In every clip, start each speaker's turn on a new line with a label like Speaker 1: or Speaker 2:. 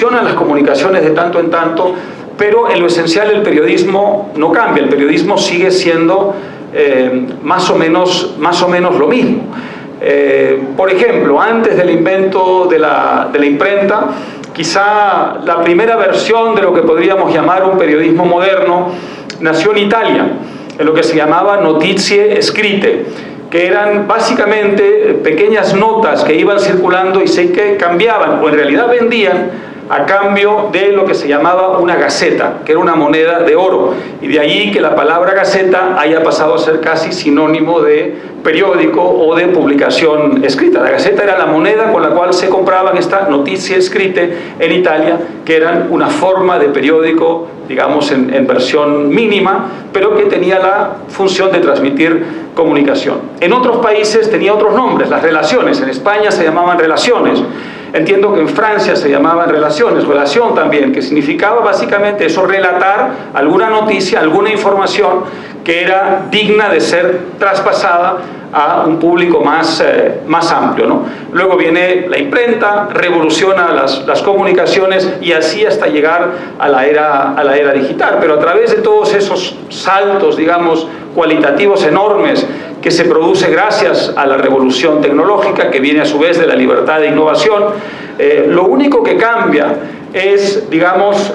Speaker 1: Las comunicaciones de tanto en tanto, pero en lo esencial el periodismo no cambia, el periodismo sigue siendo más o menos lo mismo. Por ejemplo, antes del invento de la imprenta, quizá la primera versión de lo que podríamos llamar un periodismo moderno nació en Italia, en lo que se llamaba notizie scritte, que eran básicamente pequeñas notas que iban circulando y que cambiaban, o en realidad vendían, a cambio de lo que se llamaba una gaceta, que era una moneda de oro. Y de allí que la palabra gaceta haya pasado a ser casi sinónimo de periódico o de publicación escrita. La gaceta era la moneda con la cual se compraban estas noticias escritas en Italia, que eran una forma de periódico, digamos, en versión mínima, pero que tenía la función de transmitir comunicación. En otros países tenía otros nombres, las relaciones. En España se llamaban relaciones. Entiendo que en Francia se llamaban relaciones, relación también, que significaba básicamente eso, relatar alguna noticia, alguna información que era digna de ser traspasada a un público más amplio, ¿no? Luego viene la imprenta, revoluciona las comunicaciones y así hasta llegar a la era digital. Pero a través de todos esos saltos, digamos, cualitativos enormes que se produce gracias a la revolución tecnológica, que viene a su vez de la libertad de innovación, lo único que cambia es, digamos,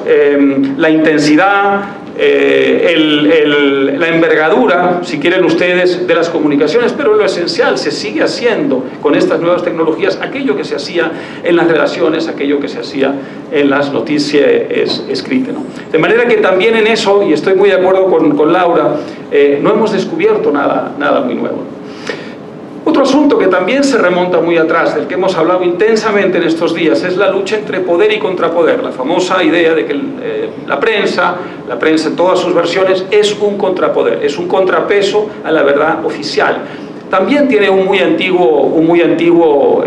Speaker 1: la intensidad, la envergadura, si quieren ustedes, de las comunicaciones, pero lo esencial se sigue haciendo con estas nuevas tecnologías, aquello que se hacía en las relaciones, aquello que se hacía en las noticias escritas, ¿no? De manera que también en eso, y estoy muy de acuerdo con Laura, no hemos descubierto nada muy nuevo. Otro asunto que también se remonta muy atrás, del que hemos hablado intensamente en estos días, es la lucha entre poder y contrapoder. La famosa idea de que la prensa en todas sus versiones, es un contrapoder, es un contrapeso a la verdad oficial. También tiene un muy antiguo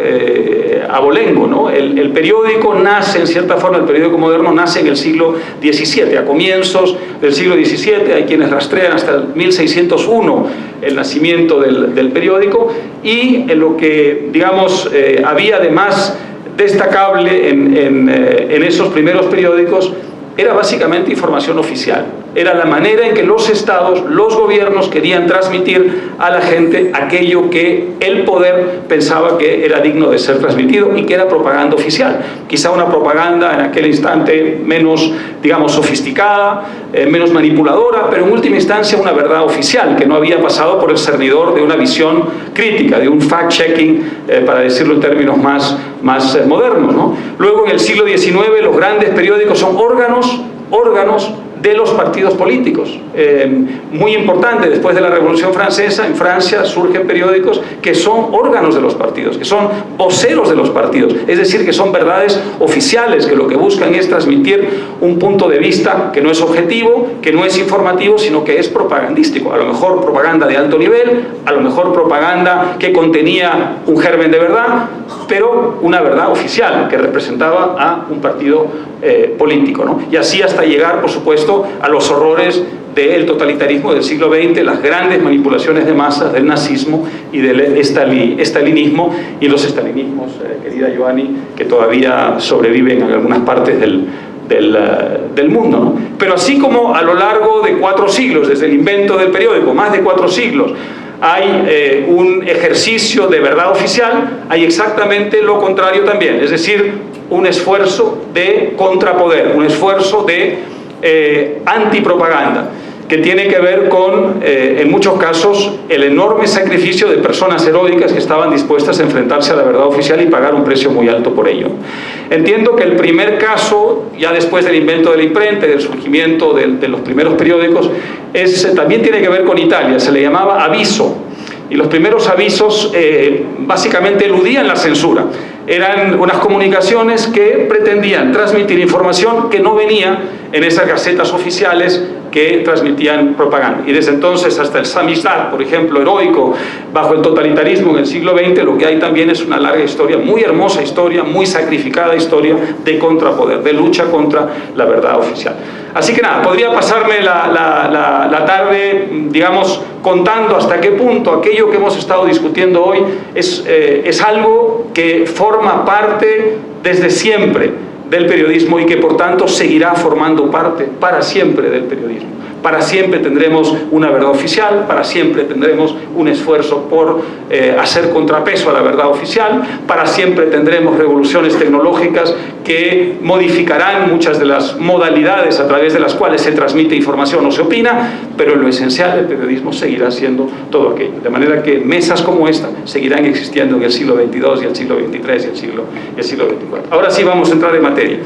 Speaker 1: abolengo, ¿no? El periódico nace, en cierta forma, el periódico moderno nace en el siglo XVII, a comienzos del siglo XVII, hay quienes rastrean hasta el 1601 el nacimiento del periódico, y en lo que, digamos, había de más destacable en esos primeros periódicos era básicamente información oficial. Era la manera en que los estados, los gobiernos querían transmitir a la gente aquello que el poder pensaba que era digno de ser transmitido y que era propaganda oficial. Quizá una propaganda en aquel instante menos, digamos, sofisticada, menos manipuladora, pero en última instancia una verdad oficial que no había pasado por el cernidor de una visión crítica, de un fact-checking, para decirlo en términos más modernos, ¿no? Luego, en el siglo XIX, los grandes periódicos son órganos de los partidos políticos. Muy importante, después de la Revolución Francesa, en Francia surgen periódicos que son órganos de los partidos, que son voceros de los partidos, es decir, que son verdades oficiales, que lo que buscan es transmitir un punto de vista que no es objetivo, que no es informativo, sino que es propagandístico. A lo mejor propaganda de alto nivel, a lo mejor propaganda que contenía un germen de verdad, pero una verdad oficial que representaba a un partido político, ¿no? Y así hasta llegar, por supuesto, a los horrores del totalitarismo del siglo XX, las grandes manipulaciones de masas del nazismo y del estalinismo, y los estalinismos, querida Giovanni, que todavía sobreviven en algunas partes del mundo, ¿no? Pero así como a lo largo de 4 siglos, desde el invento del periódico, más de 4 siglos, hay un ejercicio de verdad oficial, hay exactamente lo contrario también, es decir, un esfuerzo de contrapoder, un esfuerzo de antipropaganda, que tiene que ver con, en muchos casos, el enorme sacrificio de personas heroicas que estaban dispuestas a enfrentarse a la verdad oficial y pagar un precio muy alto por ello. Entiendo que el primer caso, ya después del invento de la imprenta y del surgimiento de los primeros periódicos, también tiene que ver con Italia, se le llamaba aviso, y los primeros avisos básicamente eludían la censura. Eran unas comunicaciones que pretendían transmitir información que no venía en esas gacetas oficiales que transmitían propaganda. Y desde entonces hasta el samizdat, por ejemplo, heroico, bajo el totalitarismo en el siglo XX, lo que hay también es una larga historia, muy hermosa historia, muy sacrificada historia de contrapoder, de lucha contra la verdad oficial. Así que nada, podría pasarme la tarde, digamos, contando hasta qué punto aquello que hemos estado discutiendo hoy es algo que forma parte desde siempre del periodismo y que por tanto seguirá formando parte para siempre del periodismo. Para siempre tendremos una verdad oficial, para siempre tendremos un esfuerzo por hacer contrapeso a la verdad oficial, para siempre tendremos revoluciones tecnológicas que modificarán muchas de las modalidades a través de las cuales se transmite información o se opina, pero en lo esencial el periodismo seguirá siendo todo aquello. De manera que mesas como esta seguirán existiendo en el siglo XXII y el siglo XXIII y el siglo XXIV. Ahora sí vamos a entrar en materia.